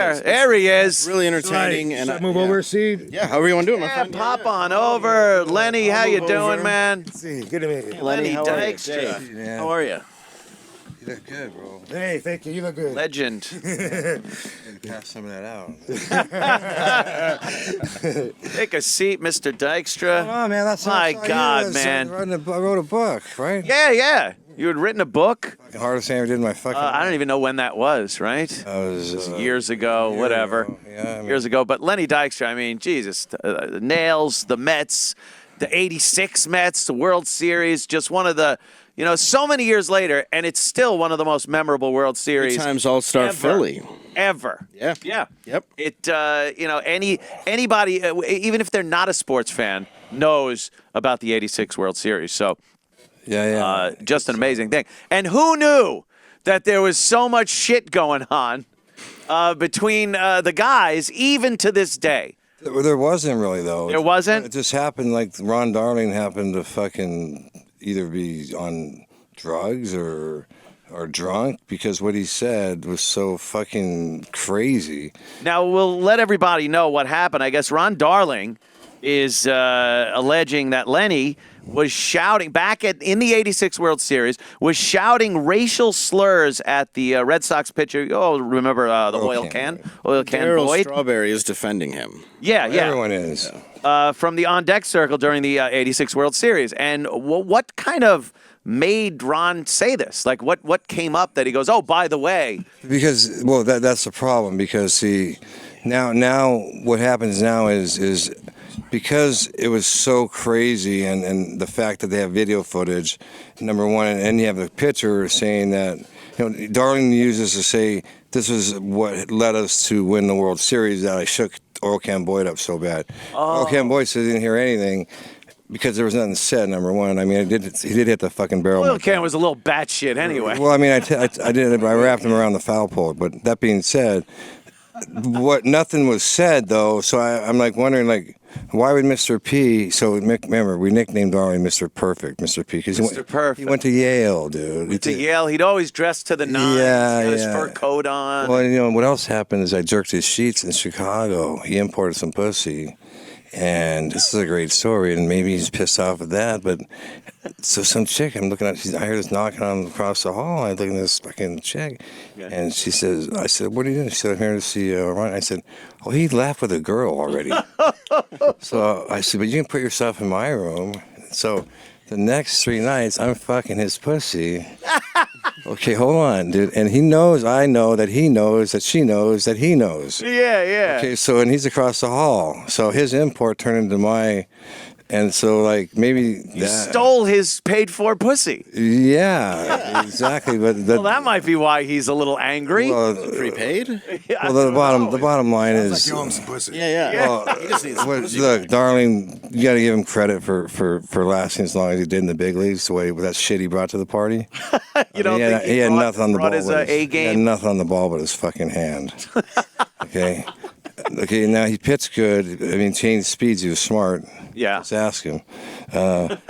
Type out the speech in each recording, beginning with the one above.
There he is. Really entertaining. Should I move over, Seed? Yeah, how are you doing, my Yeah, friend? pop on over. Lenny, how you doing, man? See, good to meet you. Lenny how are you? Dykstra. How are you? You look good, bro. Hey, thank you. You look good. Legend. Pass some of that out. Take a seat, Mr. Dykstra. Oh man, that's My God, man. I wrote a book, right? Yeah. You had written a book? The hardest thing I ever did in my fucking I don't even know when that was, right? It was Years ago, whatever. Yeah, I mean, Years ago. But Lenny Dykstra, I mean, Jesus. The Nails, the Mets, the 86 Mets, the World Series, just one of the, so many years later, and it's still one of the most memorable World Series. 3 times All-Star Philly. Ever. Yeah. Yeah. Yep. It, anybody, even if they're not a sports fan, knows about the 86 World Series. So, just an amazing thing. And who knew that there was so much shit going on between the guys, even to this day? There wasn't really, though. There wasn't? It just happened like Ron Darling happened to fucking either be on drugs or drunk because what he said was so fucking crazy. Now, we'll let everybody know what happened. I guess Ron Darling is alleging that Lenny was shouting back in the 86 World Series, was shouting racial slurs at the Red Sox pitcher. Oh, remember the oil can Darryl Boyd? Strawberry is defending him. Yeah. Everyone is. From the on-deck circle during the 86 World Series. And what kind of made Ron say this? Like, what came up that he goes, oh, by the way? Because, well, that's the problem. Because, see, now what happens now is because it was so crazy and the fact that they have video footage, number one, and you have the pitcher saying that, Darling uses to say, this is what led us to win the World Series, that I shook Oil Can Boyd up so bad. Oil Can Boyd said he didn't hear anything because there was nothing said, number one. I mean, he did hit the fucking barrel. Oil Can was a little batshit anyway. Well, I mean, I wrapped him around the foul pole. But that being said, nothing was said, though, so I'm like wondering, like, why would Mr. P, so remember, we nicknamed Darling Mr. Perfect, Mr. P, because he went to Yale, dude. Went to Yale, he'd always dress to the nines, had his fur coat on. Well, what else happened is I jerked his sheets in Chicago. He imported some pussy, and this is a great story, and maybe he's pissed off at that, but so some chick, I'm looking at, I heard this knocking on across the hall, I'm looking at this fucking chick, and she says, I said, what are you doing? She said, I'm here to see Ron. I said, oh, he left with a girl already. So I said, but you can put yourself in my room. So the next 3 nights, I'm fucking his pussy. Okay, hold on, dude. And he knows, I know that he knows that she knows that he knows. Yeah. Okay, so, and he's across the hall. So his import turned into my, and so, like, maybe you stole his paid-for pussy. Yeah, exactly. But that might be why he's a little angry. Well, prepaid? Well, the bottom line is, like you owe him some pussy. Yeah. Well, He just needs pussy. look, Darling, you got to give him credit for lasting as long as he did in the big leagues. The way with that shit he brought to the party. You don't think he had nothing on the ball. His He had A-game? nothing on the ball but his fucking hand. Okay. Okay. Now he pitched good. I mean, changed speeds. He was smart. Yeah. Let's ask him. But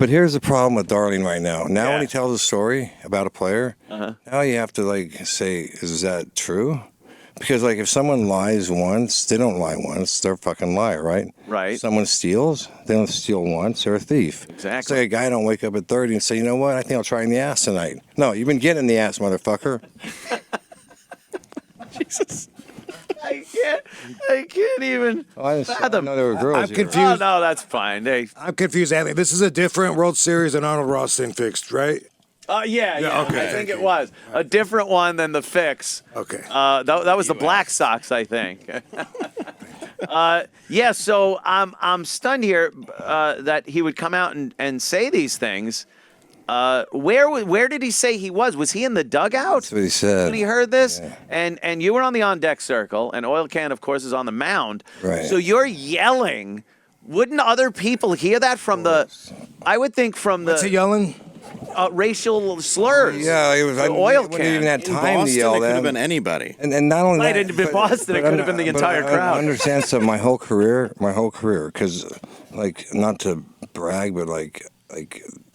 here's the problem with Darling right now. Now when he tells a story about a player, now you have to like say, is that true? Because like if someone lies once, they don't lie once. They're a fucking liar, right? Right. Someone steals, they don't steal once. They're a thief. Exactly. It's like a guy don't wake up at 30 and say, you know what? I think I'll try in the ass tonight. No, you've been getting in the ass, motherfucker. Jesus. I can't even fathom. know there were girls. I'm here. confused. Oh, no, that's fine. I'm confused, Anthony. This is a different World Series than Arnold Ross thing fixed, right? Yeah. Okay. I think it was a different one than the fix. Okay. That was the Black Sox, I think. So I'm stunned here that he would come out and say these things. Where did he say he was? Was he in the dugout? That's what he said. When he heard this? Yeah. And you were on the on-deck circle, and Oil Can, of course, is on the mound. Right. So you're yelling. Wouldn't other people hear that from the... I would think from What's he the yelling? racial slurs. Yeah, it was. The Oil When Can. even had In time Boston, to yell it could that. have been anybody. And not only Might that, have been Boston. It could have been the entire crowd. I understand something. My whole career, because like not to brag, but like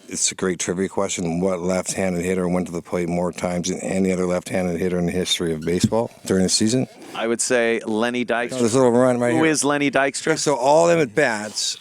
it's a great trivia question. What left-handed hitter went to the plate more times than any other left-handed hitter in the history of baseball during the season? I would say Lenny Dykstra. This little run right Who here. is Lenny Dykstra? So all them at bats,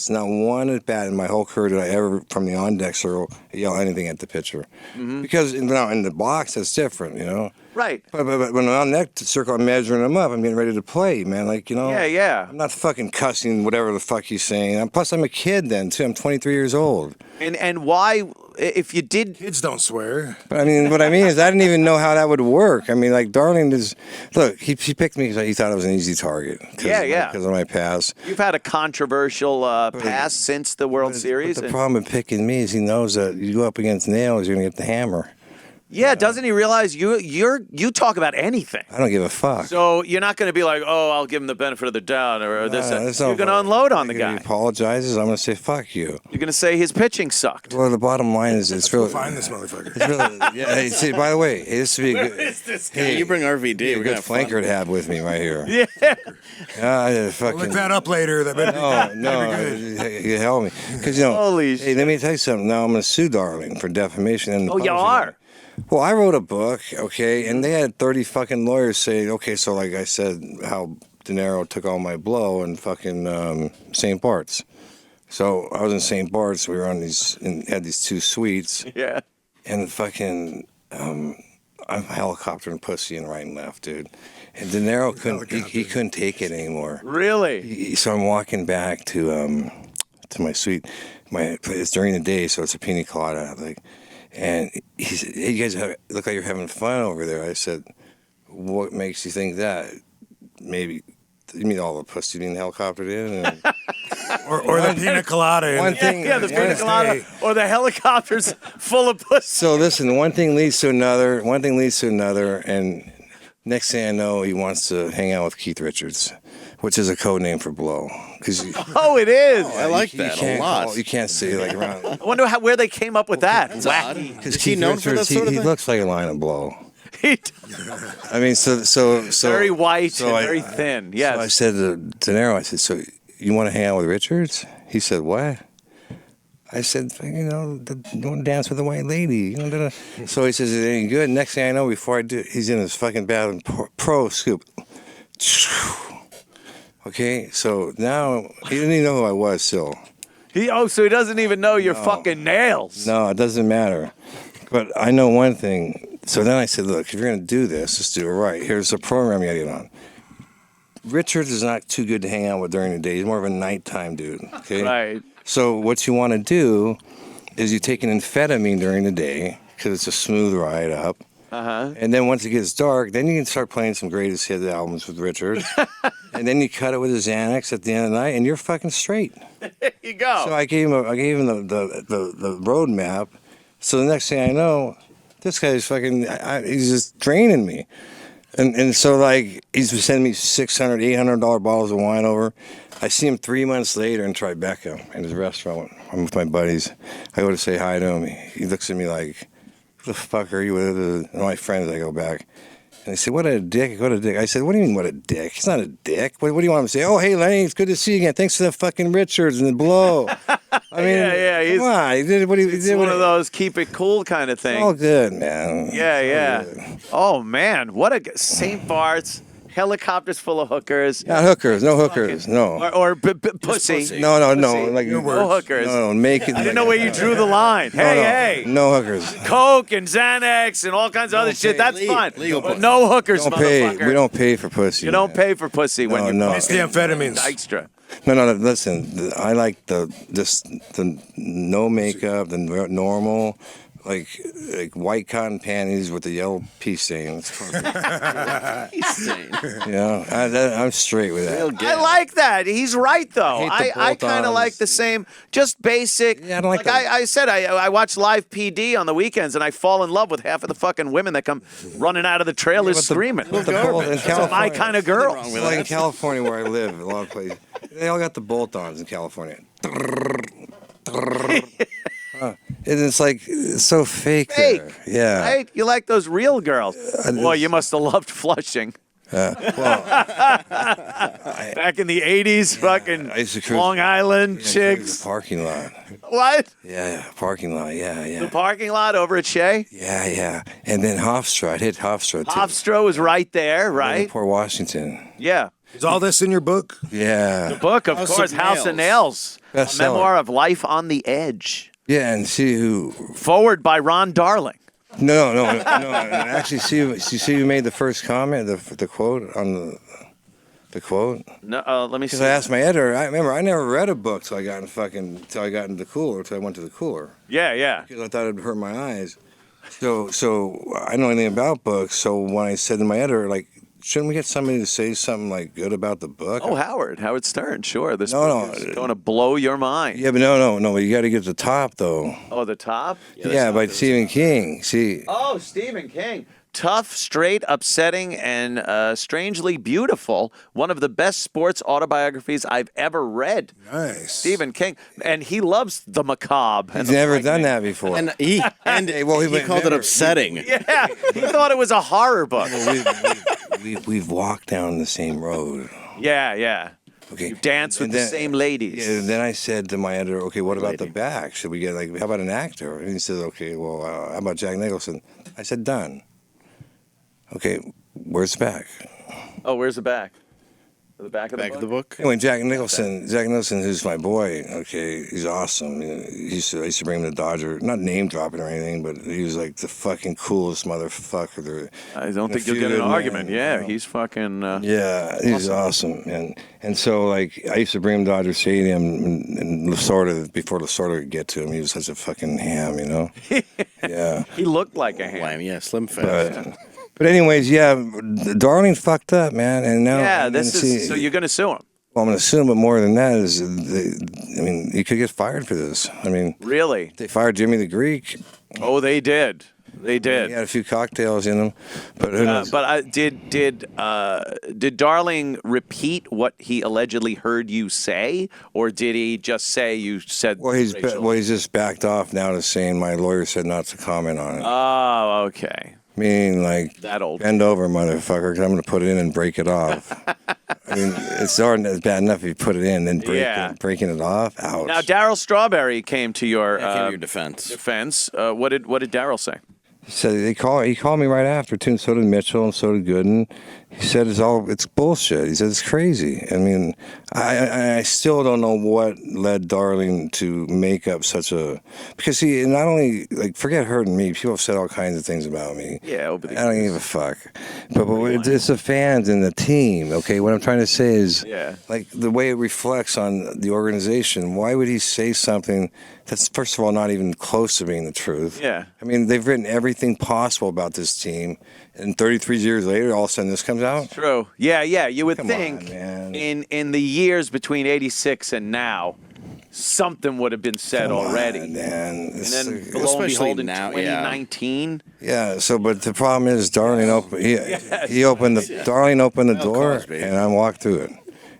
not one at bat in my whole career did I ever, from the on deck circle, yell anything at the pitcher. Because now in the box, that's different, you know. Right. But when I'm on that circle, I'm measuring him up. I'm getting ready to play, man. Like, you know. Yeah. I'm not fucking cussing whatever the fuck he's saying. And plus, I'm a kid then, too. I'm 23 years old. And why, if you did... Kids don't swear. But I mean, what I mean is I didn't even know how that would work. I mean, like, Darling is... Look, he picked me because he thought I was an easy target. Because of my past. You've had a controversial past since the World Series. But the problem with picking me is he knows that you go up against nails, you're going to get the hammer. Yeah, doesn't he realize you talk about anything? I don't give a fuck. So you're not going to be like, oh, I'll give him the benefit of the doubt or this. You're going to unload on the guy. He apologizes. I'm going to say fuck you. You're going to say his pitching sucked. Well, the bottom line is it's really Find this motherfucker. It's really, yeah. Hey, see, by the way, it used to be a good. Hey, you bring RVD. A We're good gonna have fun. flanker to have with me right here. Yeah. Yeah, fucking. Look that up later. That better You help me, because you know. Holy hey, let me tell you something. Now I'm going to sue Darling for defamation. And Oh, you are? Well, I wrote a book, okay, and they had 30 fucking lawyers saying, okay, so like I said, how De Niro took all my blow in fucking St. Bart's. So I was in St. Bart's. We were on these, and had these 2 suites. Yeah. And fucking, I'm helicoptering pussy and right and left, dude. And De Niro couldn't, he couldn't take it anymore. Really? So I'm walking back to my suite. It's during the day, so it's a pina colada, like. And he said, hey, you guys look like you're having fun over there. I said, what makes you think that? Maybe, you mean all the pussy being helicoptered in? And or the pina colada. One thing, Yeah, the pina colada or the helicopters full of pussy. So listen, one thing leads to another, and next thing I know, he wants to hang out with Keith Richards, which is a code name for blow. Oh, it is. I like that a lot. You can't say like around. I wonder where they came up with that. Wacky. Because Is he Keith known for that Richards, sort of he thing? looks like a line of blow. He- I mean, so very white so and very thin. Yes. So I said to De Niro, I said, so you want to hang out with Richards? He said, what? I said, you know, you want to dance with a white lady. You know, so he says, it ain't good. Next thing I know, before I do, he's in his fucking bathroom, pro scoop. Okay, so now he didn't even know who I was still. So he doesn't even know your fucking nails. No, it doesn't matter. But I know one thing. So then I said, look, if you're going to do this, let's do it right. Here's a program you got to get on. Richards is not too good to hang out with during the day. He's more of a nighttime dude. Okay? Right. So what you want to do is you take an amphetamine during the day because it's a smooth ride up. Uh-huh. And then once it gets dark, then you can start playing some greatest hit albums with Richards. And then you cut it with a Xanax at the end of the night, and you're fucking straight. There you go. So I gave him the road map. So the next thing I know, this guy's fucking, he's just draining me. And so, like, he's sending me $600, $800 bottles of wine over. I see him 3 months later in Tribeca in his restaurant. I'm with my buddies. I go to say hi to him. He looks at me like, who the fuck are you with? My friends, I go back. And they say, what a dick, what a dick. I said, what do you mean, what a dick? He's not a dick. What do you want him to say? Oh, hey, Lenny, it's good to see you again. Thanks for the fucking Richards and the blow. I mean, yeah. Come on. He did what he It's did. one of those keep it cool kind of things. All good, man. Yeah. Good. Oh, man. What a St. Bart's. Helicopters full of hookers. Not hookers. No hookers. No. Or pussy. No. Pussy. Like no hookers. No. Make it. I didn't know where you drew the line. Hey. No hookers. Coke and Xanax and all kinds of other shit. That's fine. Legal But pussy. no hookers, Don't pay. motherfucker. We don't pay for pussy. You don't pay for pussy when you're It's the amphetamines. Dykstra. No. Listen, I like the no makeup, the normal, like white cotton panties with the yellow pea stain. It's perfect. I'm straight with that. I like that. He's right, though. hate the I kind of bolt-ons. like the same, just basic. Yeah, I don't like I said, I watch live PD on the weekends, and I fall in love with half of the fucking women that come running out of the trailers screaming. With the bolt in Those are my California. kind of girls. wrong with Like in California where I live, a lot of places, they all got the bolt-ons in California. It's like it's so fake. Fake. There. Yeah. Right? You like those real girls. Boy, you must have loved Flushing. Back in the 80s, fucking I used to cruise, Long Island the chicks. parking lot. What? Yeah, parking lot. Yeah. The parking lot over at Shea? Yeah. And then Hofstra. I'd hit Hofstra too. Hofstra was right there, In right? Port Washington. Yeah. Is all this in your book? Yeah. Book, of course, House of Nails. A Bestseller. memoir of life on the edge. Yeah, and see who. Forward by Ron Darling. No. Actually, see who made the first comment, the quote on the quote. No, let me see. Because I asked my editor. I remember I never read a book till I got in the cooler. Till I went to the cooler. Yeah. Because I thought it'd hurt my eyes. So I don't know anything about books. So when I said to my editor, like, shouldn't we get somebody to say something like good about the book? Oh, Howard Stern, sure. This No. book is going to blow your mind. Yeah, but no. You got to get to the top though. Oh, the top? Yeah, by Stephen King. See. Oh, Stephen King. Tough, straight, upsetting, and strangely beautiful. One of the best sports autobiographies I've ever read. Nice. Stephen King. And he loves the macabre. And He's the never frightening. done that before. And he called it upsetting. Yeah, he thought it was a horror book. We've walked down the same road. Yeah. Okay. You dance with the same ladies. Yeah, then I said to my editor, okay, what about the back? Should we get, like, how about an actor? And he said, okay, well, how about Jack Nicholson? I said, done. Okay, where's the back? Oh, where's the back? The back of the Back book? of the book. Anyway, Jack Nicholson, who's my boy, okay, he's awesome. I used to bring him to Dodger, not name dropping or anything, but he was like the fucking coolest motherfucker there. I don't think you'll get an argument. Yeah, he's fucking... Yeah, he's awesome. And so, like, I used to bring him to Dodger Stadium and Lasorda, before Lasorda could get to him, he was such a fucking ham, you know? Yeah. He looked like a ham. Lame, yeah, slim fast. But anyways, yeah, Darling fucked up, man. And now, Yeah, so you're going to sue him. Well, I'm going to sue him, but more than that is, he could get fired for this. I mean, Really? they fired Jimmy the Greek. Oh, they did. They He did. had a few cocktails in him, but who knows? But did Darling repeat what he allegedly heard you say, or did he just say you said? Well, he's Rachel? just backed off now to saying my lawyer said not to comment on it. Oh, okay. Meaning, like, That old. bend over, motherfucker, because I'm going to put it in and break it off. I mean, it's bad enough if you put it in and breaking it off. Ouch. Now, Daryl Strawberry came to your defense. defense. What did Daryl say? So he called me right after too, and so did Mitchell, and so did Gooden. He said it's bullshit. He said it's crazy. I mean, I still don't know what led Darling to make up such a, because he not only, like, forget hurting me. People have said all kinds of things about me. Yeah, I don't give a fuck. But it's the fans and the team. Okay, what I'm trying to say is, like, the way it reflects on the organization. Why would he say something that's, first of all, not even close to being the truth? Yeah. I mean, they've written everything possible about this team, and 33 years later, all of a sudden this comes out? True. Yeah. You would Come think on, man. in the years between '86 and now, something would have been said already. On, man. And It's then, like- lo and especially behold, in now, 2019. yeah, so, but the problem is, Darling opened Darling opened the door, Cosby. and I walked through it.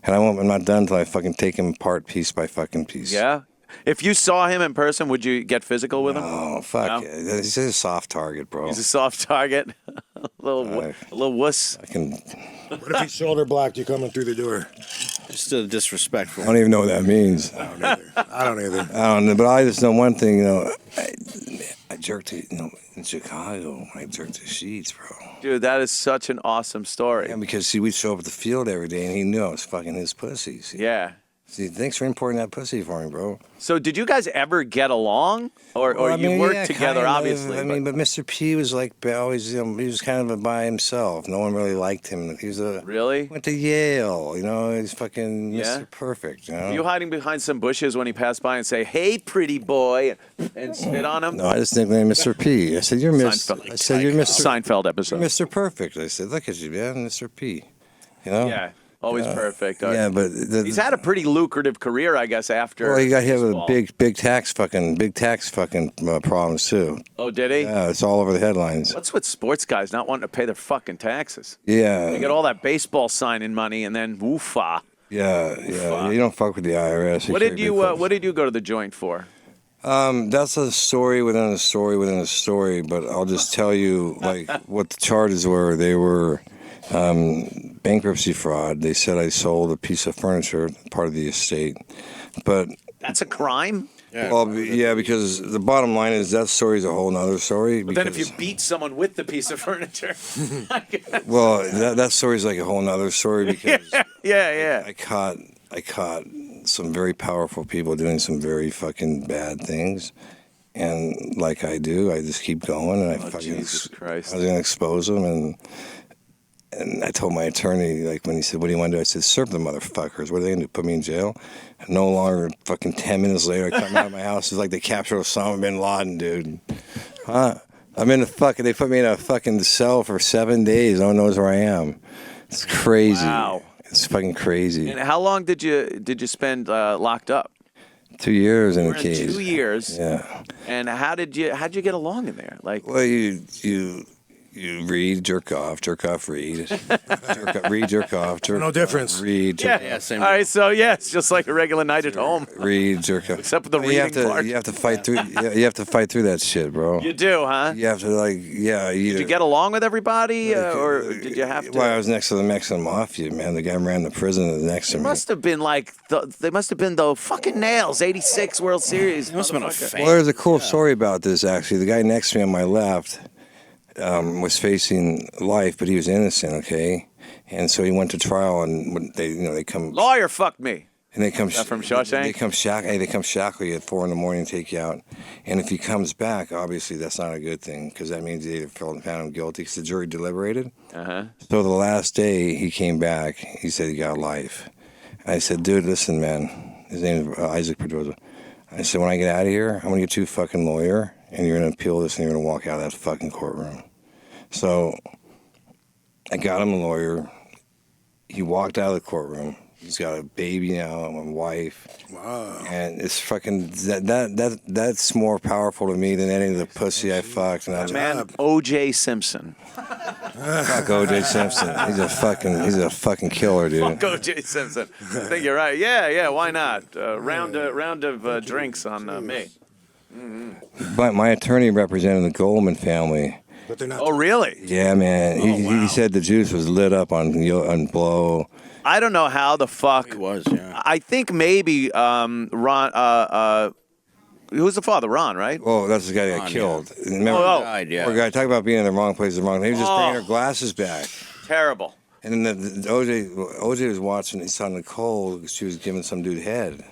And I'm not done until I fucking take him apart piece by fucking piece. Yeah. If you saw him in person, would you get physical with him? Oh, fuck. No? He's a soft target, bro. He's a soft target. a little wuss. I can. What if he's shoulder blocked you coming through the door? Just disrespectful. I don't even know what that means. I don't either. I don't know, but I just know one thing, you know. I jerked it, in Chicago. I jerked the sheets, bro. Dude, that is such an awesome story. Yeah, because, see, we'd show up at the field every day, and he knew I was fucking his pussy. See? Yeah. See, thanks for importing that pussy for me, bro. So did you guys ever get along? Or Well, I you mean, worked yeah, together, kind of. obviously. I mean, but Mr. P was like always, he was kind of by himself. No one really liked him. He was Really? went to Yale, He's fucking Yeah? Mr. Perfect, Were you hiding behind some bushes when he passed by and say, "Hey, pretty boy," and spit on him? No, I just nicknamed Mr. P. I said, "You're Mr. Seinfeld. I said, "You're Mr. Seinfeld episode. Mr. Perfect." I said, "Look at you, man, Mr. P." Yeah, always perfect. Yeah, but He's had a pretty lucrative career, I guess, after. well, he got hit with baseball. big tax fucking problems too. Oh, did he? Yeah, it's all over the headlines. What's with sports guys not wanting to pay their fucking taxes? Yeah, They get all that baseball signing money and then woofa. yeah. You don't fuck with the IRS. What did you go to the joint for? That's a story within a story within a story. But I'll just tell you, like, what the charges were. They were bankruptcy fraud. They said I sold a piece of furniture, part of the estate. But that's a crime? Yeah. Well, yeah, because the bottom line is that story is a whole nother story. But then if you beat someone with the piece of furniture. Well, that story is like a whole nother story because yeah. I caught some very powerful people doing some very fucking bad things. And like I do, I just keep going, and Jesus Christ. I was going to expose them, and I told my attorney, like, when he said, what do you want to do? I said, serve the motherfuckers. What are they going to do, put me in jail? And no longer, fucking 10 minutes later, I come out of my house. It's like they captured Osama bin Laden, dude. Huh? I'm in they put me in a fucking cell for 7 days. No one knows where I am. It's crazy. Wow. It's fucking crazy. And how long did you spend locked up? 2 years in We're a cage. 2 years. Yeah. And how'd you get along in there? Like, well, you read, jerk off, read, read, jerk off, No difference. read, jerk yeah, same. All right, so it's just like a regular night at home. read, jerk off. Except for the you reading part. You have to fight through. You have to fight through that shit, bro. You do, huh? You have to Did you get along with everybody, or did you have to? Well, I was next to the Mexican mafia, man. The guy ran the prison next to me. Must have been like they must have been the fucking nails. '86 World Series. It must have been a fan. Well, there's a cool story about this actually. The guy next to me on my left was facing life, but he was innocent. Okay, and so he went to trial, and they come. Lawyer fucked me. And they come from Shawshank? They come shackle you at 4 a.m. and take you out. And if he comes back, obviously that's not a good thing because that means they either found him guilty because the jury deliberated. Uh-huh. So the last day he came back, he said he got life. I said, dude, listen, man. His name is Isaac Pedroza. I said, when I get out of here, I'm going to get you a fucking lawyer, and you're going to appeal this, and you're going to walk out of that fucking courtroom. So I got him a lawyer. He walked out of the courtroom. He's got a baby now and a wife. Wow. And it's fucking that's more powerful to me than any of the pussy I fucked. And Man, O.J. Simpson. Fuck O.J. Simpson. He's a fucking killer, dude. Fuck O.J. Simpson. I think you're right. Yeah. Why not? Round of drinks on me. Mm-hmm. But my attorney represented the Goldman family. But they're not. Oh, really? Yeah, man. He said the juice was lit up on blow. I don't know how the fuck. It was, yeah. I think maybe Ron. Who's the father? Ron, right? Well, that's the guy that got killed. Remember, Died, yeah. poor guy. Talk about being in the wrong place at the wrong time. He was just bringing her glasses back. Terrible. And then the OJ was watching. He saw Nicole. She was giving some dude head,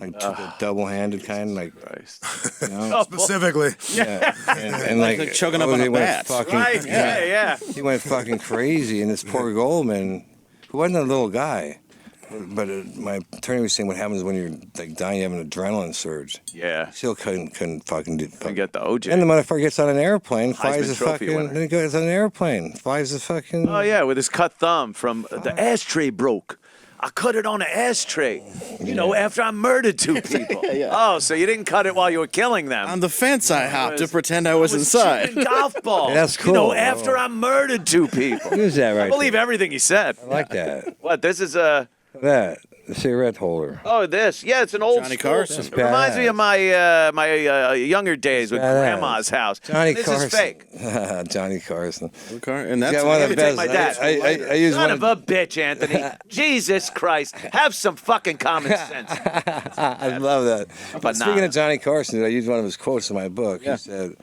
like double-handed kind, like. Christ. You know? Specifically. Yeah. And Like chugging up on a went bat. fucking, Right? Yeah. He went fucking crazy, and this poor Goldman, who wasn't a little guy, but my attorney was saying what happens when you're like dying, you have an adrenaline surge. Yeah. Still couldn't fucking do. I get the OJ. And the motherfucker gets on an airplane, Heisman flies the Trophy fucking. winner. Then he goes on an airplane, flies the fucking. Oh yeah, with his cut thumb from the ashtray broke. I cut it on an ashtray. You know, after I murdered 2 people. Oh, so you didn't cut it while you were killing them. On the fence I hopped to pretend I was inside. Shooting golf balls. Yeah, that's You know, cool. after I murdered 2 people. Use that right. I believe everything he said. I like that. What? This is a. That the cigarette holder. Oh, this. Yeah, it's an old Johnny school. Carson. It reminds me of my younger days with badass. Grandma's house. Johnny this Carson. is fake. Johnny Carson. And that's Got one of the Take best. my dad. I use Son one of a bitch, Anthony. Jesus Christ. Have some fucking common sense. I love that. But Speaking nah. of Johnny Carson, dude, I used one of his quotes in my book. He said,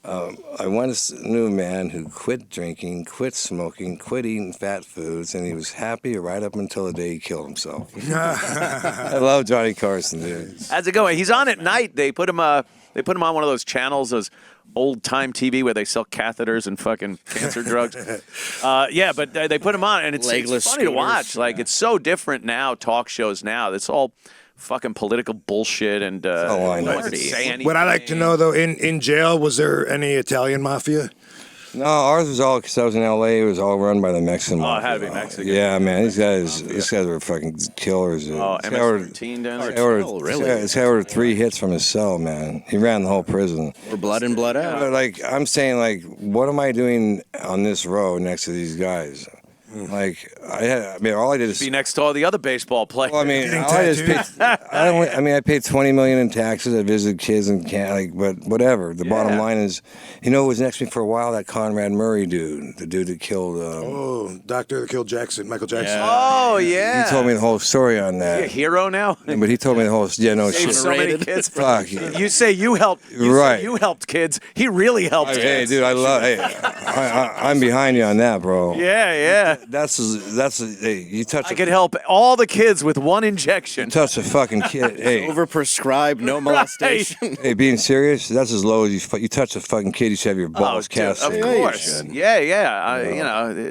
I once knew a man who quit drinking, quit smoking, quit eating fat foods, and he was happy right up until the day he killed himself. I love Johnny Carson, dude. How's it going? He's on at night. They put him on one of those channels, those old time TV where they sell catheters and fucking cancer drugs. Yeah, but they put him on, and it's funny Legless to scooters. watch. Like it's so different now. Talk shows now. It's all fucking political bullshit and all I no know. one can say anything. What I like to know though, in jail, was there any Italian mafia? No, ours was all, because I was in L.A., it was all run by the Mexican Oh, it mafia. had to be Mexican. Yeah, man, these guys were fucking killers. Dude. Oh, This guy ordered- MS-13 down there. This guy ordered 3 hits from his cell, man. He ran the whole prison. Or blood in, blood out. But, like, I'm saying, like, what am I doing on this road next to these guys? Like I mean, all I did is Be next to all the other baseball players. Well, I mean, all I just paid, I paid $20 million in taxes. I visited kids and but whatever. The bottom line is, who was next to me for a while? That Conrad Murray dude, the dude that killed. Doctor that killed Jackson, Michael Jackson. Oh yeah. He told me the whole story on that. You a hero now? But he told me the whole. Yeah, no Saved shit. so many kids. Fuck. You say you helped. Right. Say you helped kids. He really helped kids. Hey, dude, I love. Hey, I'm behind you on that, bro. Yeah. That's hey, you touch. I could help all the kids with one injection. Touch a fucking kid. Hey, Overprescribed, no molestation. hey, being serious, that's as low as you touch a fucking kid. You should have your balls cast. Of course. Yeah.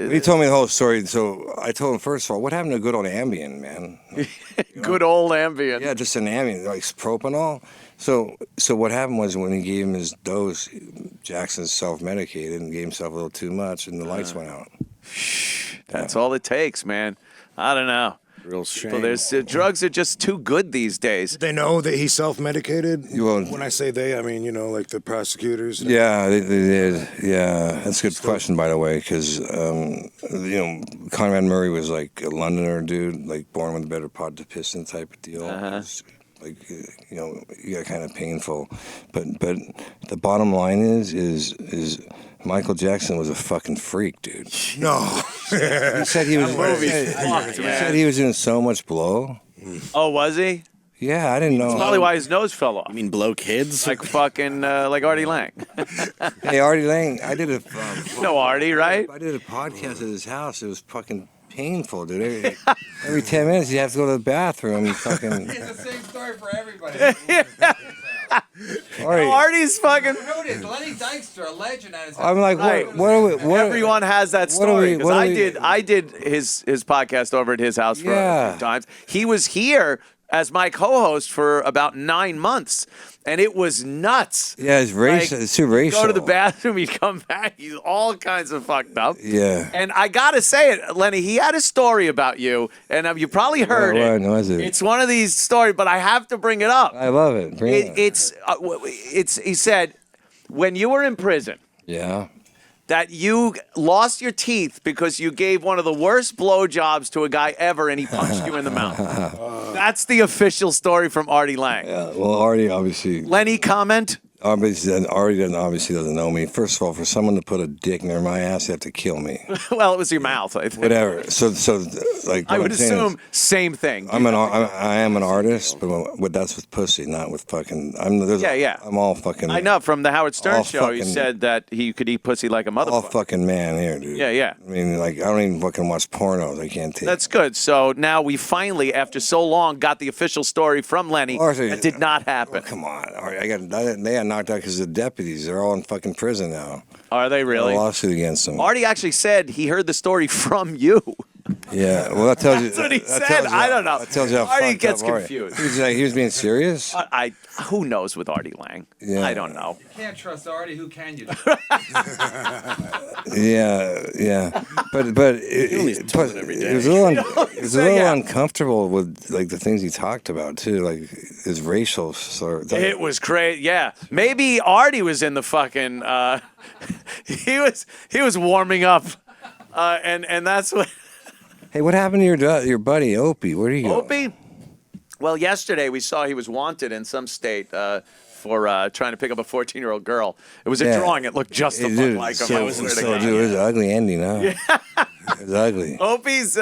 He told me the whole story, so I told him first of all, what happened to good old Ambien, man? Good old Ambien. Yeah, just an Ambien, like propanol. So what happened was when he gave him his dose, Jackson self-medicated and gave himself a little too much, and the lights went out. That's all it takes, man. I don't know. Real shame. But there's drugs are just too good these days. Did they know that he self-medicated? Well, when I say they, I mean, like the prosecutors. Yeah, they did. Yeah, that's a good question, by the way, because Conrad Murray was like a Londoner dude, like born with a better pot to piston type of deal. Like you got kind of painful, but the bottom line is Michael Jackson was a fucking freak, dude. No. He said he was. He said he was doing so much blow. Oh, was he? Yeah, I didn't know. That's probably why his nose fell off. You mean blow kids? Like fucking like Artie Lang. Hey, Artie Lang, I did a. No, Artie, right? I did a podcast at his house. It was fucking painful, dude. Every 10 minutes, you have to go to the bathroom. You fucking. It's the same story for everybody. Artie's fucking. Lenny Dykstra, a legend at his I'm like, what are we? Everyone has that story. what are I did his podcast over at his house for a few times. He was here as my co-host for about 9 months, and it was nuts. Yeah, it's racial. It's too racial. Go to the bathroom, he'd come back, he's all kinds of fucked up. Yeah. And I gotta say it, Lenny, he had a story about you, and you probably heard it. What was it? It's one of these stories, but I have to bring it up. I love it. Bring it. It's. He said, when you were in prison, Yeah. that you lost your teeth because you gave one of the worst blowjobs to a guy ever, and he punched you in the mouth. That's the official story from Artie Lang. Yeah. Well, Artie obviously. Lenny, comment? Artie obviously doesn't know me. First of all, for someone to put a dick near my ass, they have to kill me. Well, it was your mouth, I think. Whatever. So like. I would assume same thing. I am an artist, but that's with pussy, not with fucking. I'm all fucking. I know from the Howard Stern show, he fucking- said that he could eat pussy like a All motherfucker. fucking man here, dude. Yeah. I mean, like, I don't even fucking watch pornos. I can't take. That's good. So now we finally, after so long, got the official story from Lenny. Artie, That did not happen. Come on, Artie, they got knocked out because the deputies. They're all in fucking prison now. Are they really? A lawsuit against them. Artie actually said he heard the story from you. Yeah, well, that tells you. That's what he that said. tells you I don't know. That tells you how Artie fucked gets up Artie- confused. He was being serious. Who knows with Artie Lang? Yeah. I don't know. You can't trust Artie. Who can you? Yeah. But it was a little uncomfortable with like the things he talked about too, like his racial sort. It was crazy. Yeah, maybe Artie was in the fucking. He was warming up, and that's what. Hey, what happened to your buddy Opie? Where do you go? Opie? Well, yesterday we saw he was wanted in some state for trying to pick up a 14-year-old girl. It was a drawing. It looked just the fuck like him. It was an ugly ending, huh? Yeah. It was ugly. Opie's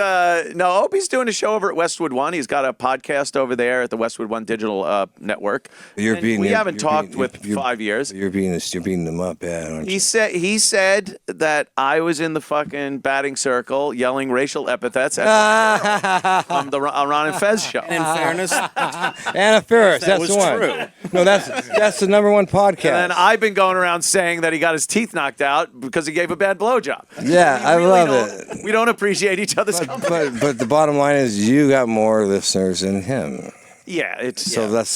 doing a show over at Westwood One. He's got a podcast over there at the Westwood One digital network. We haven't talked with 5 years. You're beating them up, aren't you? He said that I was in the fucking batting circle yelling racial epithets at on the Ron and Fez show. In fairness, Anna Ferris, that that's was the one. true. No, that's the number one podcast. And then I've been going around saying that he got his teeth knocked out because he gave a bad blowjob. Yeah, I love it. We don't appreciate each other's company. But the bottom line is you got more listeners than him. Yeah, that's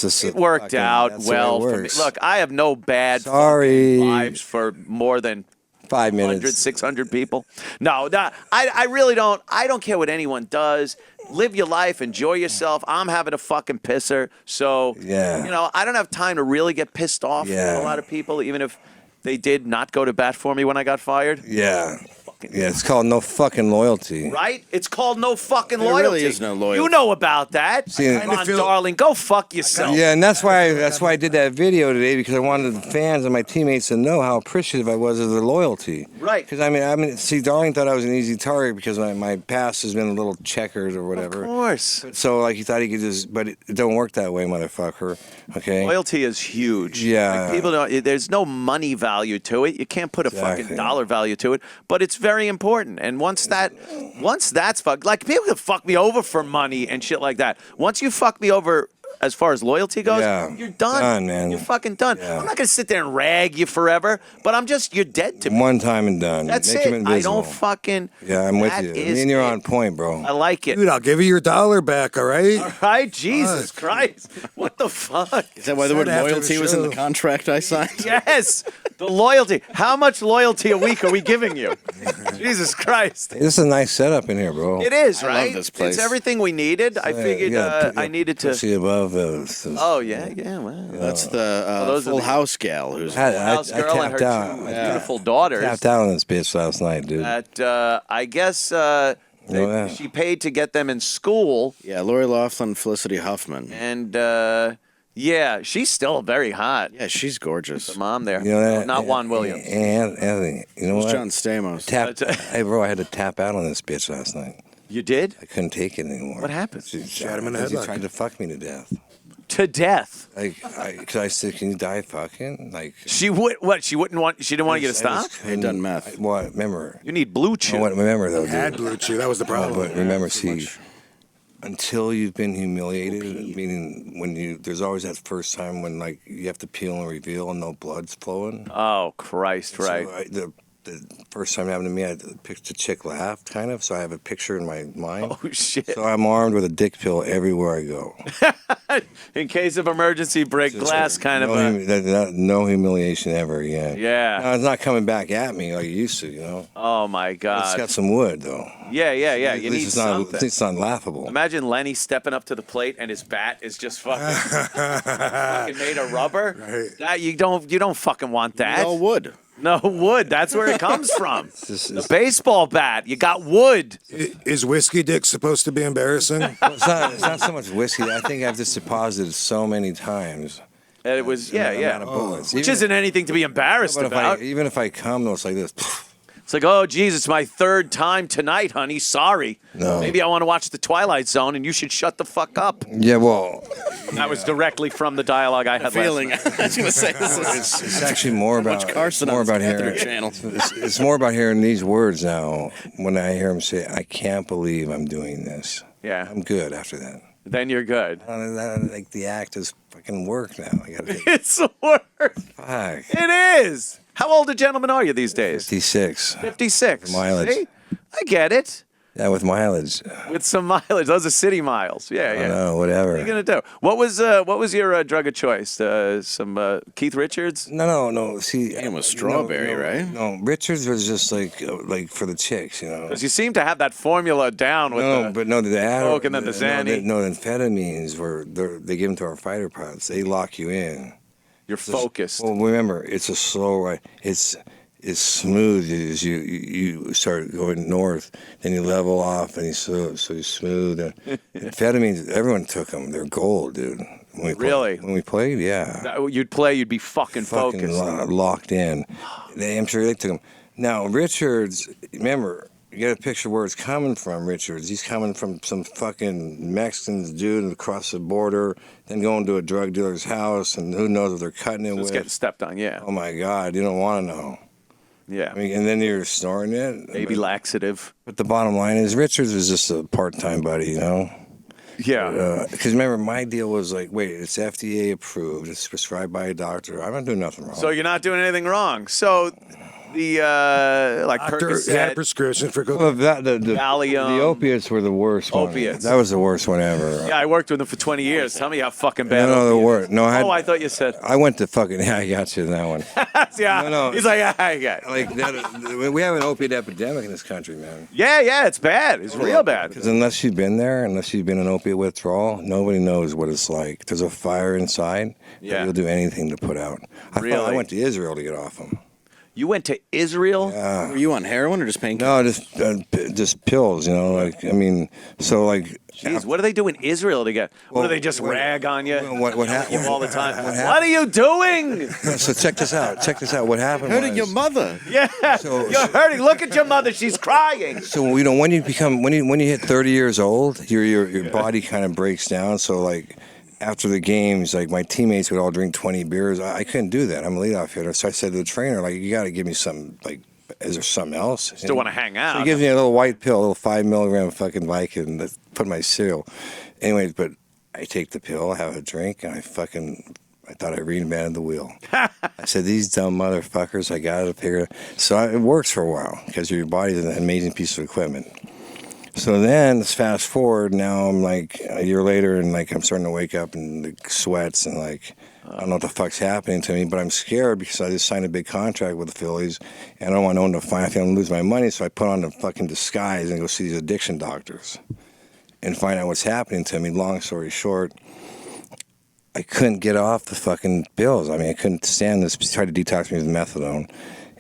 just it worked out well for me. Look, I have no bad lives for more than 5 minutes, 100, 600 people. No, I really don't. I don't care what anyone does. Live your life, enjoy yourself. I'm having a fucking pisser, so I don't have time to really get pissed off with a lot of people, even if they did not go to bat for me when I got fired. Yeah. fucking. Yeah, it's called no fucking loyalty. Right? It's called no fucking There loyalty. really is no loyalty. You know about that. See, Come on, darling, go fuck yourself. Yeah, and that's why I did that video today, because I wanted the fans and my teammates to know how appreciative I was of their loyalty. Right. Because I mean, see, Darling thought I was an easy target because my past has been a little checkered or whatever. Of course. So like he thought he could just, but it don't work that way, motherfucker. Okay. Loyalty is huge. Yeah. Like, people don't. There's no money value to it. You can't put a fucking Exactly. dollar value to it. But it's very important. And once that's fucked, like people can fuck me over for money and shit like that. Once you fuck me over. As far as loyalty goes, Yeah. you're done. Done, man. You're fucking done. Yeah. I'm not gonna sit there and rag you forever, but you're dead to me. One time and done. That's Make him it. I invisible. don't fucking. Yeah, I'm with that you. is Me and you're it. on point, bro. I like it. Dude, I'll give you your $1 back, all right? All right, Jesus Christ. What the fuck? Is that why the word Said after the loyalty was in the show. contract I signed? Yes, the loyalty. How much loyalty a week are we giving you? Jesus Christ. This is a nice setup in here, bro. It is, I love right? this place. It's everything we needed. I figured I needed to. See above. Oh, yeah, well. That's the those are Full the- House gal who's. House girl and her tapped two out. beautiful daughters. Tapped out on this bitch last night, dude. That I guess Yeah. she paid to get them in school, Yeah, Lori Loughlin, Felicity Huffman. and yeah, she's still very hot. Yeah, she's gorgeous. The mom there, You know that? not Juan Williams. And Anthony, you know Who's what? John Stamos? Hey, bro, I had to tap out on this bitch last night. You did? I couldn't take it anymore. What happened? Shot him in the Because he headlock. tried to fuck me to death. To death. Because I said, "Can you die fucking?" Like She would. What? She wouldn't want. She didn't want you to stop. They'd done meth. What? Remember? You need blue chew. Remember though, dude. Had Blue Chew. That was the Oh, problem. but remember, too see, much. until you've been humiliated, meaning when there's always that first time when like you have to peel and reveal and no blood's flowing. Oh Christ! Right. So the first time it happened to me, I had the chick laughed, kind of. So I have a picture in my mind. Oh shit! So I'm armed with a dick pill everywhere I go. In case of emergency, break glass, kind of. No humiliation ever again. Yeah. No, it's not coming back at me like it used to, you know. Oh my It's God. got some wood though. Yeah. You At least need it's not, something. it's not laughable. Imagine Lenny stepping up to the plate and his bat is just fucking made of rubber. Right. That you don't fucking want that. No wood. No wood. That's where it comes from. Just- The baseball bat. You got wood. Is whiskey dick supposed to be embarrassing? It's not so much whiskey. I think I've just deposited so many times. And it was the amount of yeah. bullets. Which Even- isn't anything to be embarrassed but about. even if I come, though, it's like this. It's like, oh, geez, it's my third time tonight, honey. Sorry. No. Maybe I want to watch The Twilight Zone, and you should shut the fuck up. Yeah, well, That was directly from the dialogue I had Feeling. last I was going to say this is it's actually more about much Carson more on about the Catheter hearing. channel. It's more about hearing these words now. When I hear him say, "I can't believe I'm doing this," Yeah. I'm good after that. Then you're good. Like the act is fucking work now. I gotta take It's work. fuck. It is. How old a gentleman are you these days? 56. 56. Mileage. See? I get it. Yeah, with mileage. With some mileage. Those are city miles. Yeah, I yeah. don't know, whatever. What are you gonna do? What was your drug of choice? Some Keith Richards? No. See, It was strawberry, right? No, Richards was just like for the chicks, you know. Because you seem to have that formula down with No, the but no, the coke and then the Xanny. No, the amphetamines they give them to our fighter pilots. They lock you in. You're focused. Well, remember, it's a slow ride. It's smooth as you start going north, then you level off, and so you smooth. Amphetamines, everyone took them. They're gold, dude. When we Really? When we played, yeah. You'd play, you'd be fucking focused. Locked in. I'm sure they took them. Now, Richards, remember, you got to picture where it's coming from, Richards. He's coming from some fucking Mexicans dude across the border, then going to a drug dealer's house, and who knows what they're cutting it So it's with. getting stepped on, yeah. Oh, my God, you don't want to know. Yeah. I mean, and then you're snorting it. Maybe laxative. But the bottom line is Richards was just a part-time buddy, you know? Yeah. Because remember, my deal was like, wait, it's FDA approved. It's prescribed by a doctor. I'm not doing nothing wrong. So you're not doing anything wrong. So the like Doctor Percocet, had a prescription for Well, cocaine. the Valium. opiates were the worst one. Opiates. That was the worst one ever. Yeah, I worked with them for 20 years. Tell me how fucking bad. No, the opiates worst. is. No, I thought you said. I went to fucking. Yeah, I got you in that one. Yeah. No. He's like, yeah, I got it. Like that, we have an opiate epidemic in this country, man. Yeah, it's bad. It's real bad. Because unless you've been there, unless you've been in opiate withdrawal, nobody knows what it's like. There's a fire inside Yeah. that you'll do anything to put out. I Really? went to Israel to get off them. You went to Israel? Were you on heroin or just painkillers? No, just pills, you know, like, I mean, so like. Jeez, what do they do in Israel to get? What do they just rag on you? What happened? All the time. What are you doing? So check this out. What happened Hurting was, your mother. Yeah, you're hurting. Look at your mother. She's crying. So you know when you hit 30 years old, your body kind of breaks down. So like after the games, like my teammates would all drink 20 beers. I couldn't do that. I'm a leadoff hitter. So I said to the trainer, like, you got to give me something. Like, is there something else? Still want to hang out. So he gives me a little white pill, a little 5 milligram fucking Vicodin that put in my cereal. Anyways, but I take the pill, I have a drink, and I thought I reinvented the wheel. I said, these dumb motherfuckers, I got to figure it. So it works for a while because your body's an amazing piece of equipment. So then, let's fast forward. Now I'm like a year later, and like I'm starting to wake up in the sweats, and like I don't know what the fuck's happening to me, but I'm scared because I just signed a big contract with the Phillies, and I don't want no one to find. I think I'm gonna lose my money, so I put on the fucking disguise and go see these addiction doctors and find out what's happening to me. Long story short, I couldn't get off the fucking pills. I mean, I couldn't stand this. He tried to detox me with methadone,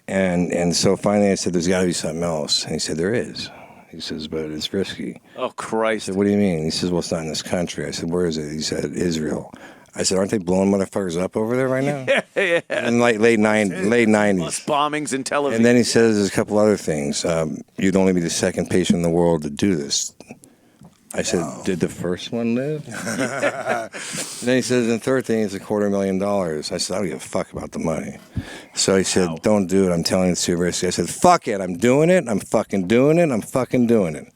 and so finally I said, "There's got to be something else," and he said, "There is." He says, but it's risky. Oh, Christ. I said, what do you mean? He says, well, it's not in this country. I said, where is it? He said, Israel. I said, aren't they blowing motherfuckers up over there right now? Yeah. In like late 90s. Plus bombings in Tel Aviv. And then he says there's a couple other things. You'd only be the second patient in the world to do this. I said, did the first one live? And then he says, the third thing is $250,000. I said, I don't give a fuck about the money. So he said, don't do it. I'm telling you it's too risky. I said, fuck it. I'm doing it. I'm fucking doing it. I'm fucking doing it.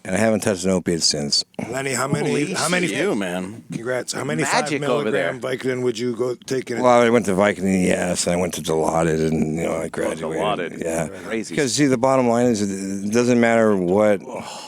And I haven't touched an opiate since. Lenny, how many you, man? Congrats. How many Magic 5 over there. milligram Vicodin would you go take in? Well, I went to Vicodin, yes, and I went to Dilaudid, and I graduated. Dilaudid. Yeah, Crazy. because see, the bottom line is, it doesn't matter what.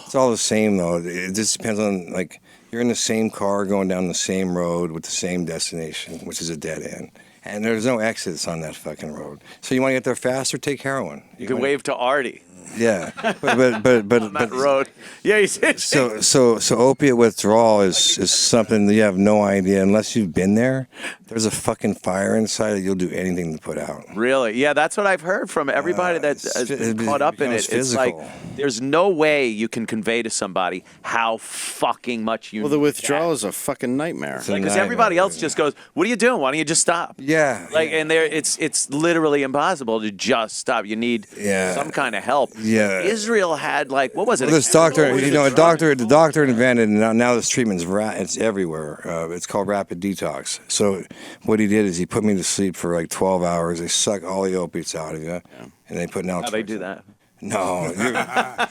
It's all the same though. It just depends on like you're in the same car going down the same road with the same destination, which is a dead end. And there's no exits on that fucking road. So you want to get there faster? Take heroin. You can wave to Artie. Yeah, but On that road. Yeah, he's so opiate withdrawal is something that you have no idea unless you've been there. There's a fucking fire inside that you'll do anything to put out. Really? Yeah, that's what I've heard from everybody that has been caught up in it. It's like there's no way you can convey to somebody how fucking much you. Well, the withdrawal is a fucking nightmare. Because everybody else just goes, "What are you doing? Why don't you just stop?" Yeah. Like, and there, it's literally impossible to just stop. You need some kind of help. Yeah. Israel had like what was it? Well, this doctor, the doctor invented, and now this treatment's it's everywhere. It's called rapid detox. So what he did is he put me to sleep for like 12 hours. They suck all the opiates out of you, and they put naltrexone. How they do that? No,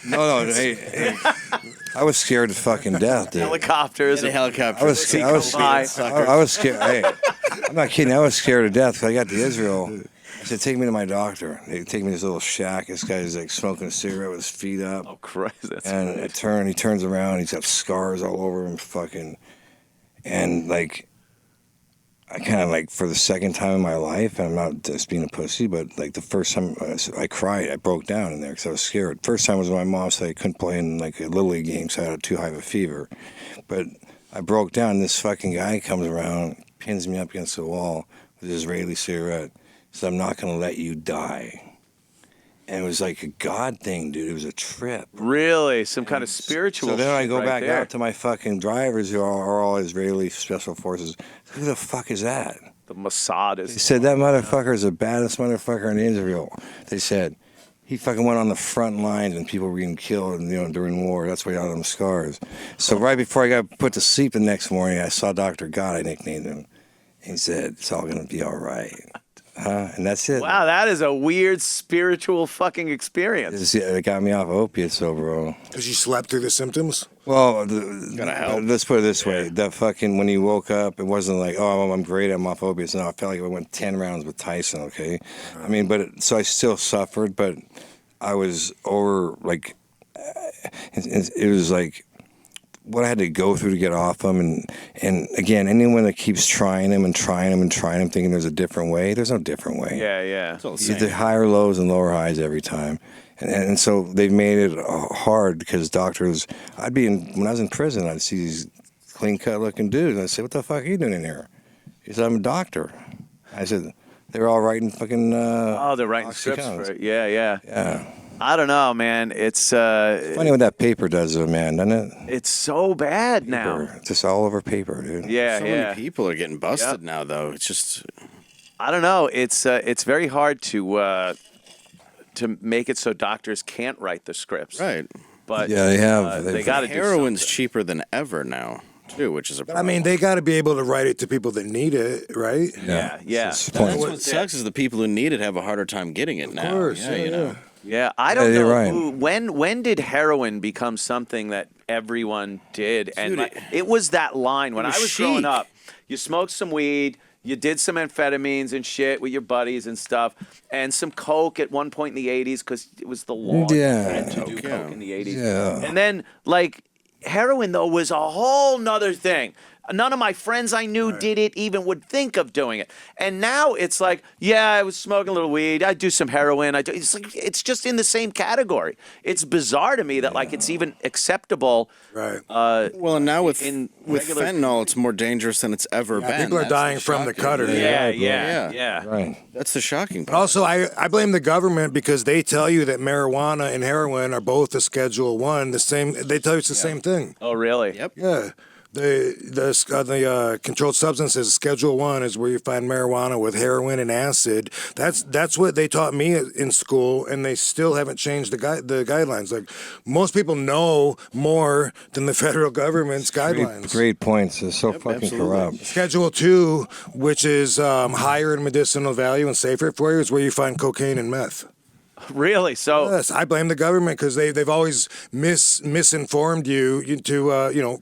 no. I was scared to fucking death, dude. Helicopters. The helicopter. I was scared. Hey, I'm not kidding. I was scared to death because I got to Israel. I said, take me to my doctor. They take me to this little shack. This guy's like smoking a cigarette with his feet up. Oh, Christ. That's and he turns around. He's got scars all over him, fucking. And like, I kind of like, for the second time in my life, I'm not just being a pussy, but like the first time I cried, I broke down in there because I was scared. First time was when my mom said I couldn't play in like a Little League game, so I had too high of a fever. But I broke down, and this fucking guy comes around, pins me up against the wall with his Israeli cigarette. So I'm not going to let you die. And it was like a God thing, dude. It was a trip. Really? Some kind of spiritual So then I go right back there. out to my fucking drivers who are all Israeli special forces. Who the fuck is that? The Mossad is. They said, that motherfucker is the baddest motherfucker in Israel. They said, he fucking went on the front lines and people were getting killed during war. That's why he got them scars. So right before I got put to sleep the next morning, I saw Dr. God, I nicknamed him. He said, it's all going to be all right. And that's it. Wow, that is a weird spiritual fucking experience. It got me off opiates, though, bro. Because you slept through the symptoms? Well, Gotta help. let's put it this way. That fucking, when he woke up, it wasn't like, oh, I'm great, I'm off opiates. No, I felt like I went 10 rounds with Tyson, okay? I mean, so I still suffered, but I was over, like, it was like, what I had to go through to get off them, and again, anyone that keeps trying them and trying them and trying them, thinking there's a different way, there's no different way. Yeah. You get the higher lows and lower highs every time, and so they've made it hard because doctors. When I was in prison, I'd see these clean cut looking dudes, and I'd say, "What the fuck are you doing in here?" He said, "I'm a doctor." I said, They were all writing fucking. They're writing scripts Oxycontins. for it. Yeah, yeah. Yeah. I don't know, man. It's Funny what that paper does to a man, doesn't it? it's so bad now. Paper. Just all over paper, dude. Yeah, So yeah. many people are getting busted Yep. now, though. It's just I don't know. It's very hard to make it so doctors can't write the scripts. right. But Yeah, they have. they got to do Heroin's something. cheaper than ever now, too, which is a I problem. mean, they got to be able to write it to people that need it, right? Yeah, yeah. That's the That's point. what sucks is the people who need it have a harder time getting it now. Of course, yeah, you know. Yeah, I don't Yeah, know you're right. when did heroin become something that everyone did, and Dude, like, it was that line when I was was growing chic. up. You smoked some weed, you did some amphetamines and shit with your buddies and stuff, and some coke at one point in the '80s because it was the law Yeah. to do Coke, coke yeah. in the '80s. Yeah. And then like heroin though was a whole nother thing. None of my friends I knew did it, even would think of doing it. And now it's like, yeah, I was smoking a little weed. I do some heroin. It's like it's just in the same category. It's bizarre to me that like it's even acceptable. Right. Well, and now with in with regular- fentanol, it's more dangerous than it's ever been. people are That's the dying from the shocking- cutter. Yeah, Yeah. yeah. Right. That's the shocking But part. also, I blame the government because they tell you that marijuana and heroin are both a Schedule 1. The same. They tell you it's the same thing. Oh, really? Yep. Yeah. The controlled substances Schedule 1 is where you find marijuana with heroin and acid. That's what they taught me in school, and they still haven't changed the guidelines. Like most people know more than the federal government's guidelines. Great points. It's so fucking absolutely. corrupt. Schedule 2, which is higher in medicinal value and safer for you, is where you find cocaine and meth. Really? So Yes, I blame the government because they've always misinformed you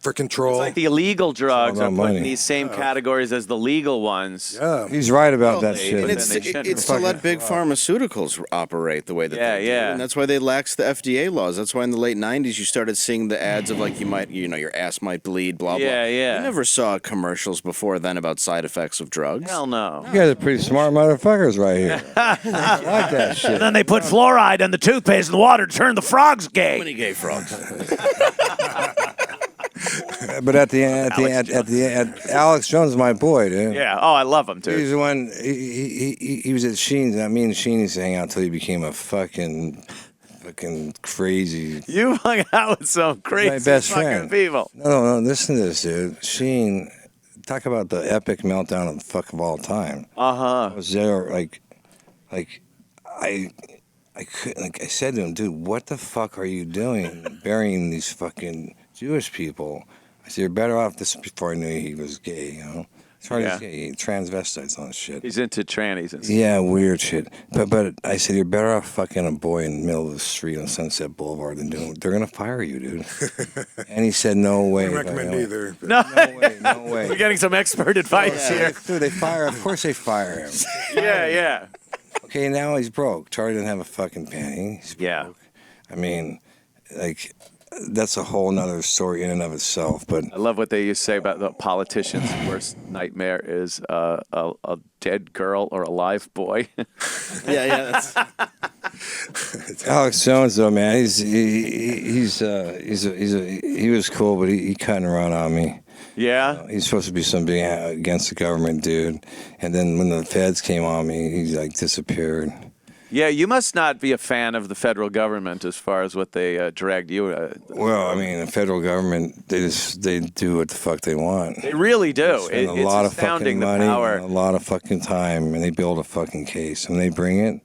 for control. like the illegal drugs are about put in money. these same categories as the legal ones. Yeah. He's right about that they- shit. And then it's they shouldn't. it's to let big pharmaceuticals operate the way that Yeah, they do, yeah. and that's why they lax the FDA laws. That's why in the late '90s you started seeing the ads of like your ass might bleed, blah blah. Yeah, yeah. You never saw commercials before then about side effects of drugs. Hell no. You guys are pretty smart motherfuckers right here. I like that shit. Then they put fluoride in the toothpaste in the water to turn the frogs How gay. many gay frogs? But at the end, Alex Jones is my boy, dude. Yeah. Oh, I love him He's too. the one. He was at Sheen's. Me and Sheen used to hang out until he became a fucking crazy. You hung out with some crazy My best fucking friend. people. No, listen to this, dude. Sheen, talk about the epic meltdown of the fuck of all time. I was there, I couldn't. Like I said to him, dude, what the fuck are you doing, burying these fucking Jewish people? I said, you're better off. This before I knew he was gay, you know. As far as gay, transvestites on shit. He's into trannies and stuff. Yeah, weird shit. But I said, you're better off fucking a boy in the middle of the street on Sunset Boulevard than doing. They're gonna fire you, dude. And he said, no way. I don't recommend But, either. No, No way. we're getting some expert advice here. Dude, they fire. Of course they fire him. Yeah, yeah. Okay, now he's broke. Charlie didn't have a fucking penny. He's broke. Yeah. I mean, like, that's a whole nother story in and of itself. But I love what they used to say about the politicians' worst nightmare is a dead girl or a live boy. yeah. That's, Alex Jones, though, man, he was cool, but he cutting around on me. Yeah. He's supposed to be something against the government, dude. And then when the feds came on me, he like disappeared. Yeah, you must not be a fan of the federal government as far as what they dragged you. Well, I mean, the federal government, they do what the fuck they want. They really do. Spend a It's lot of astounding fucking the money, power. and a lot of fucking time, and they build a fucking case, and they bring it.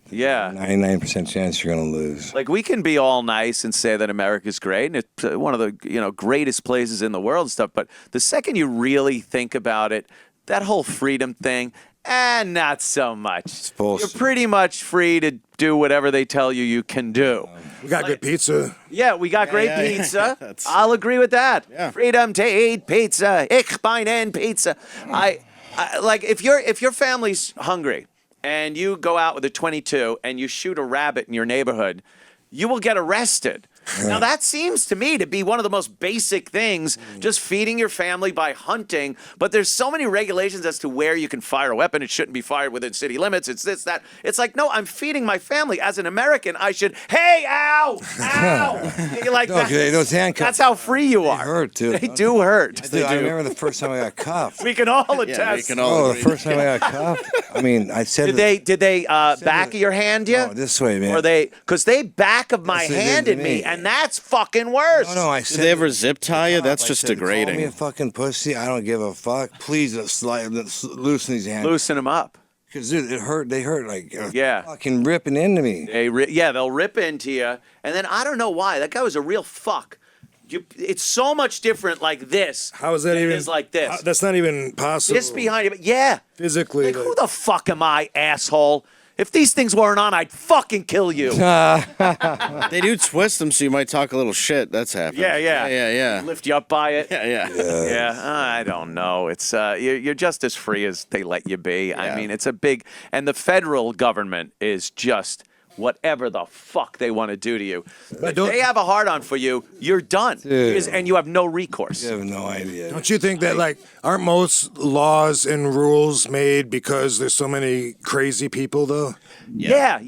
Yeah. 99% chance you're gonna lose. Like we can be all nice and say that America's great and it's one of the greatest places in the world and stuff, but the second you really think about it, that whole freedom thing, not so much. It's bullshit. You're pretty much free to do whatever they tell you can do. We got good pizza. Yeah, we got great yeah, yeah. pizza. That's- I'll agree with that. Yeah. Freedom to eat pizza. Ich bin pizza. I like if your family's hungry and you go out with a .22 and you shoot a rabbit in your neighborhood, you will get arrested. Now, that seems to me to be one of the most basic things, just feeding your family by hunting. But there's so many regulations as to where you can fire a weapon. It shouldn't be fired within city limits. It's this, that. It's like, no, I'm feeding my family. As an American, I should, hey, ow, ow. You're like, those handcuffs. that's how free you are. They hurt, too. They do hurt. Dude, I remember the first time I got cuffed. We can all Yeah, we attest. can all The agree. first time I got cuffed. I mean, I said. Did they back of your hand you? Oh, this way, man. Or because they back of my Yes, they did handed to me, me. and that's fucking worse. No, I Did said. they ever zip tie you? That's I just said, Call me a degrading. fucking pussy. I don't give a fuck. Please loosen these hands. Loosen them up. Because it hurt. They hurt like Yeah. fucking ripping into me. They'll rip into you, and then I don't know why that guy was a real fuck. It's so much different like this. How is that than even? It is like this. That's not even possible. This behind you, but yeah. Physically. Like, who the fuck am I, asshole? If these things weren't on, I'd fucking kill you. They do twist them so you might talk a little shit. That's happened. Yeah. Lift you up by it. Yeah. Yeah, I don't know. It's you're just as free as they let you be. I Yeah. mean, it's a big, and the federal government is just whatever the fuck they want to do to you. If don't- they have a hard on for you, you're done, and you have no recourse. You have no idea. Don't you think that, like, aren't most laws and rules made because there's so many crazy people, though? Yeah.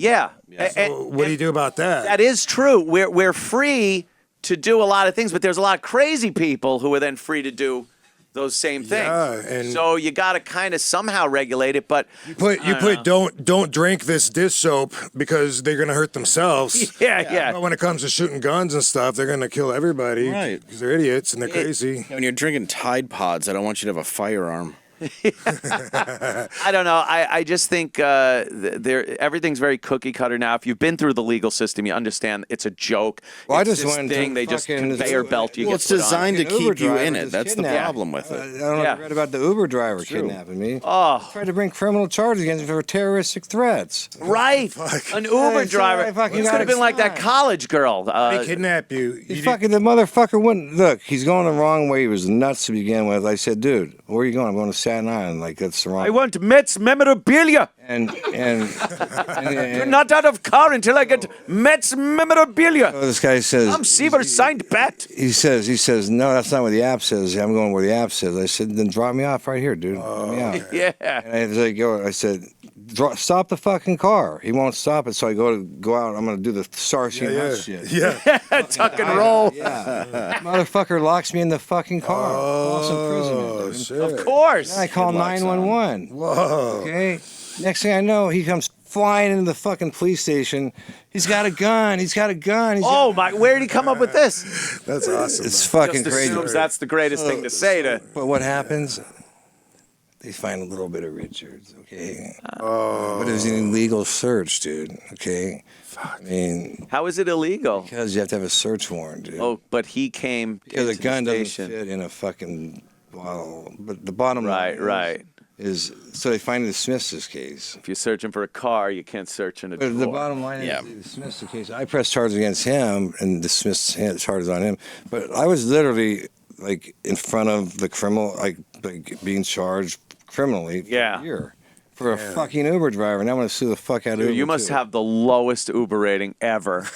So what do you do about that? That is true. We're free to do a lot of things, but there's a lot of crazy people who are then free to do those same things. Yeah, and- so you got to kind of somehow regulate it, but You put don't drink this dish soap because they're gonna hurt themselves. yeah. But when it comes to shooting guns and stuff, they're gonna kill everybody. Right. Because they're idiots and they're crazy. When you're drinking Tide Pods, I don't want you to have a firearm. I don't know. I just think everything's very cookie cutter now. If you've been through the legal system, you understand it's a joke. Well, I It's just this went thing. to They just fucking- conveyor belt you. Well, get it's put on. designed to Fucking keep you Uber in driver it. That's the kidnapped. problem with I it. don't know Yeah. if you read about the Uber driver kidnapping me. Oh, Tried to bring criminal charges against me for terroristic threats. right. An Uber Hey, so driver. I fucking It got could have been like that excited. college girl. They kidnap you. He fucking, the motherfucker wouldn't, look, he's going the wrong way. He was nuts to begin with. I said, dude, where are you going? I'm going to Staten Island. Like, that's the wrong. I want Mets memorabilia. And You're not out of car until I get Mets memorabilia. so this guy says, I'm Seaver signed bat. he says, no, that's not what the app says. I'm going where the app says. I said, then drop me off right here, dude. Drop me off. Yeah. And I was like, I said, stop the fucking car. He won't stop it, so I go out. I'm gonna do the Starsky and Hutch shit. Yeah. Tuck and roll. Yeah, motherfucker locks me in the fucking car. False imprisonment, dude. Shit. Of course. Then I call 911. Whoa. Okay. Next thing I know, he comes flying into the fucking police station. He's got a gun. He's got a gun. Oh my! Where did he come up with this? That's awesome. It's man. fucking Just crazy. assumes that's the greatest thing to say to. But what happens? They find a little bit of Richards, okay? But it was an illegal search, dude, okay? I mean, How is it illegal? because you have to have a search warrant, dude. Oh, but he came because a into gun the doesn't station. fit in a fucking bottle. But the bottom line Right. is so they finally dismissed this case. If you're searching for a car, you can't search in a But drawer. the bottom line Yeah. is they dismissed the case. I pressed charges against him and dismissed charges on him. But I was literally like in front of the criminal, like being charged criminally for Yeah. a year for a fucking Uber driver. And I'm going to sue the fuck out of Uber. You must too. have the lowest Uber rating ever.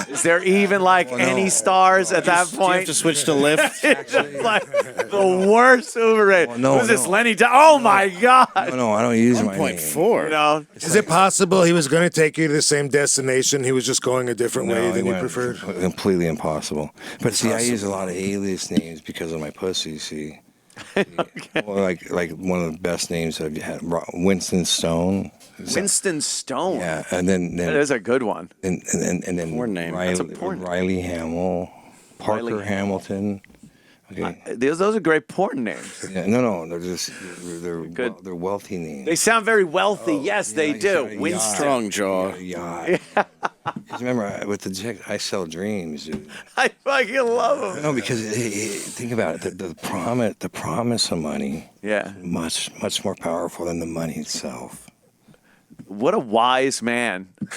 Is there even like any stars at that Do you have point? to switch to Lyft? It's just like the worst Uber rating. Well, no, Who's this, no. Lenny? Oh my God! No, I don't use my name. 1.4. You know, Is it possible he was going to take you to the same destination? He was just going a different way No, than you went preferred? completely impossible. But see, I use a lot of alias names because of my pussy. See, well, like one of the best names I've had, Winston Stone. Winston Stone. Yeah, and then That is a good one. and then Porn name. Riley, That's a porn name. Riley Hamill, Parker Riley Hamilton. Okay. Those are great porn names. Yeah, no, they're just they're Good. they're wealthy names. They sound very wealthy. Yes, they he's do. got a yacht. Winston. Strong jaw. Yeah. Because remember, with the chick, I sell dreams, dude. I fucking love him. No, because think about it. The promise of money, Yeah. much more powerful than the money itself. What a wise man.